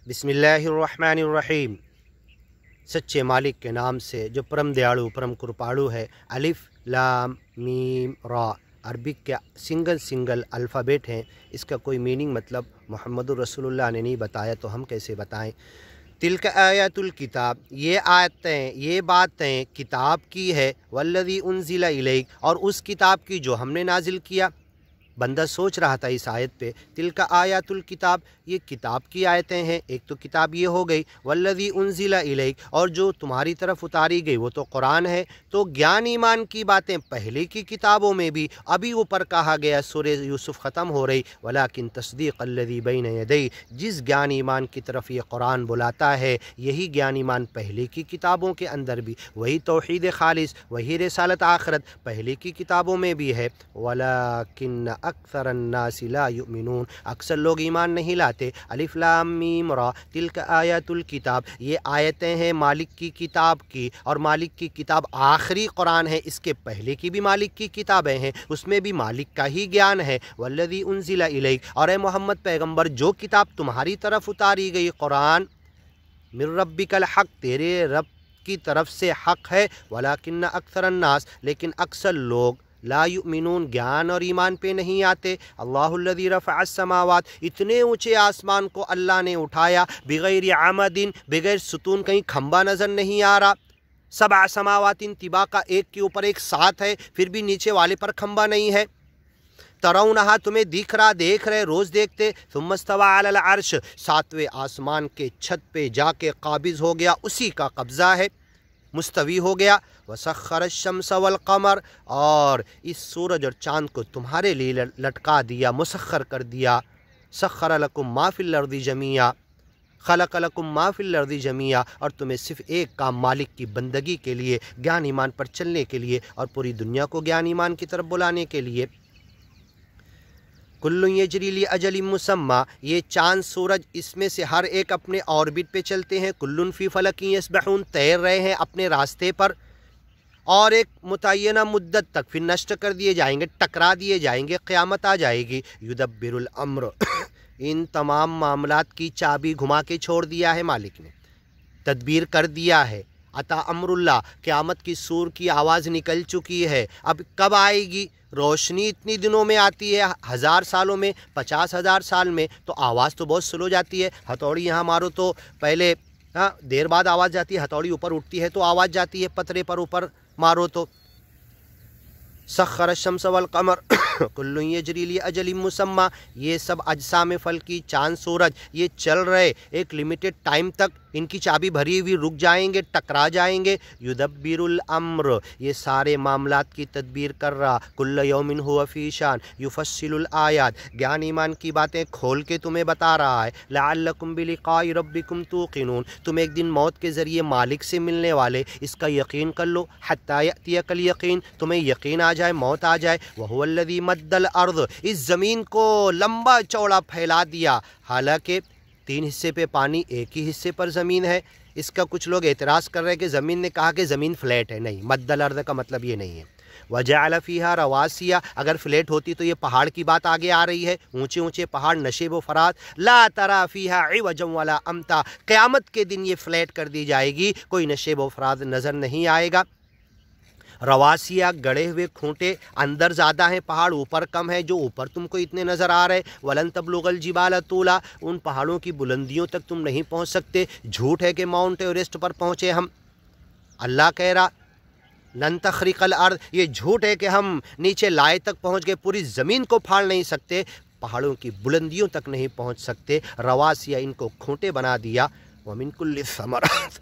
بسم اللہ الرحمن الرحیم، سچے مالک کے نام سے جو پرم دیاڑو پرم کرپاڑو ہے۔ الف لام میم را عربک کے سنگل الفابیٹ ہیں، اس کا کوئی میننگ مطلب محمد رسول اللہ نے نہیں بتایا تو ہم کیسے بتائیں۔ تلک آیات الکتاب، یہ آیتیں یہ باتیں کتاب کی ہے، والذی انزل الیک، اور اس کتاب کی جو ہم نے نازل کیا۔ بندہ سوچ رہا تھا اس آیت پہ، تلک آیات الکتاب، یہ کتاب کی آیتیں ہیں۔ ایک تو کتاب یہ ہو گئی، والذی انزل الیک، اور جو تمہاری طرف اتاری گئی وہ تو قرآن ہے۔ تو گیان ایمان کی باتیں پہلے کی کتابوں میں بھی ابھی اوپر کہا گیا، سورہ یوسف ختم ہو رہی، ولکن تصدیق الذی بین یدی، جس گیان ایمان کی طرف یہ قرآن بلاتا ہے یہی گیان ایمان پہلے کی کتابوں کے اندر بھی، وہی توحید خالص، وہی رسالت آخرت پہلے کی کتابوں میں بھی ہے۔ ولکن اکثر الناس لا یؤمنون، اکثر لوگ ایمان نہیں لاتے۔ الف لام میم را تلک آیات الکتاب، یہ آیتیں ہیں مالک کی کتاب کی، اور مالک کی کتاب آخری قرآن ہے، اس کے پہلے کی بھی مالک کی کتابیں ہیں، اس میں بھی مالک کا ہی گیان ہے۔ والذی انزل الیک، اور اے محمد پیغمبر جو کتاب تمہاری طرف اتاری گئی قرآن، من ربک الحق، تیرے رب کی طرف سے حق ہے، ولکن اکثر الناس، لیکن اکثر لوگ لا یؤمنون، گیان اور ایمان پہ نہیں آتے۔ اللہ الذی رفع السماوات، اتنے اونچے آسمان کو اللہ نے اٹھایا، بغیر عمد، بغیر ستون، کہیں کھمبا نظر نہیں آ رہا۔ سبع سماوات طباقا، ایک کے اوپر ایک ساتھ ہے، پھر بھی نیچے والے پر کھمبا نہیں ہے۔ ترونھا، تمہیں دیکھ رہے روز دیکھتے۔ ثم استوى علی العرش، ساتویں آسمان کے چھت پہ جا کے قابض ہو گیا، اسی کا قبضہ ہے، مستوی ہو گیا۔ وسخر الشمس والقمر، اور اس سورج اور چاند کو تمہارے لیے لٹکا دیا، مسخر کر دیا۔ سخر لکم ما فی الارض جمیعا، خلق لکم ما فی الارض جمیعا، اور تمہیں صرف ایک کام مالک کی بندگی کے لیے، گیان ایمان پر چلنے کے لیے، اور پوری دنیا کو گیان ایمان کی طرف بلانے کے لیے۔ کل یجری لاجل مسمی، یہ چاند سورج اس میں سے ہر ایک اپنے آربٹ پہ چلتے ہیں، کل فی فلک یسبحون، تیر رہے ہیں اپنے راستے پر، اور ایک متعینہ مدت تک پھر نشٹ کر دیے جائیں گے، ٹکرا دیے جائیں گے، قیامت آ جائے گی۔ یدبر الامر، ان تمام معاملات کی چابی گھما کے چھوڑ دیا ہے مالک نے، تدبیر کر دیا ہے۔ عطا امر اللہ، قیامت کی سور کی آواز نکل چکی ہے، اب کب آئے گی؟ روشنی اتنی دنوں میں آتی ہے، 1000 سالوں میں، 50,000 سال میں، تو آواز تو بہت سلو جاتی ہے۔ ہتھوڑی یہاں مارو تو پہلے دیر بعد آواز جاتی ہے، ہتھوڑی اوپر اٹھتی ہے تو آواز جاتی ہے، پترے پر اوپر مارو تو۔ سخر الشمس والقمر کل یجری لاجل مسمی، یہ سب اجسام فلکی، چاند سورج، یہ چل رہے ایک لمیٹڈ ٹائم تک، ان کی چابی بھری ہوئی رک جائیں گے، ٹکرا جائیں گے۔ یدبر الامر، یہ سارے معاملات کی تدبیر کر رہا۔ کل یوم ہوا فی شان، یفصل الآیات، گیان ایمان کی باتیں کھول کے تمہیں بتا رہا ہے۔ لعلکم بلقاء ربکم توقنون، تم ایک دن موت کے ذریعے مالک سے ملنے والے، اس کا یقین کر لو۔ حتی یأتیک الیقین، تمہیں یقین آ جائے، موت آ جائے۔ وہو الذی مد الارض، اس زمین کو لمبا چوڑا پھیلا دیا، حالانکہ 3 حصے پہ پانی، ایک ہی حصے پر زمین ہے۔ اس کا کچھ لوگ اعتراض کر رہے ہیں کہ زمین نے کہا کہ زمین فلیٹ ہے، نہیں، مد الارض کا مطلب یہ نہیں ہے۔ وجعل فیہا رواسیہ، اگر فلیٹ ہوتی تو یہ پہاڑ کی بات آگے آ رہی ہے، اونچے اونچے پہاڑ، نشیب و فرات۔ لا تری فیہا عوجا ولا امتا، قیامت کے دن یہ فلیٹ کر دی جائے گی، کوئی نشیب و فرات نظر نہیں آئے گا۔ رواسیہ، گڑے ہوئے کھونٹے، اندر زیادہ ہیں پہاڑ، اوپر کم ہے، جو اوپر تم کو اتنے نظر آ رہے۔ ولن تبلغ الجبال طولا، ان پہاڑوں کی بلندیوں تک تم نہیں پہنچ سکتے۔ جھوٹ ہے کہ ماؤنٹ ایوریسٹ پر پہنچے ہم، اللہ کہہ رہا لن تخرق الارض، یہ جھوٹ ہے کہ ہم نیچے لائے تک پہنچ گئے، پوری زمین کو پھاڑ نہیں سکتے، پہاڑوں کی بلندیوں تک نہیں پہنچ سکتے۔ رواسیہ، ان کو کھونٹے بنا دیا۔ ومن کل الثمرات،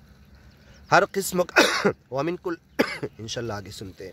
ہر قسم کا، ومن کل، انشاءاللہ آگے سنتے ہیں۔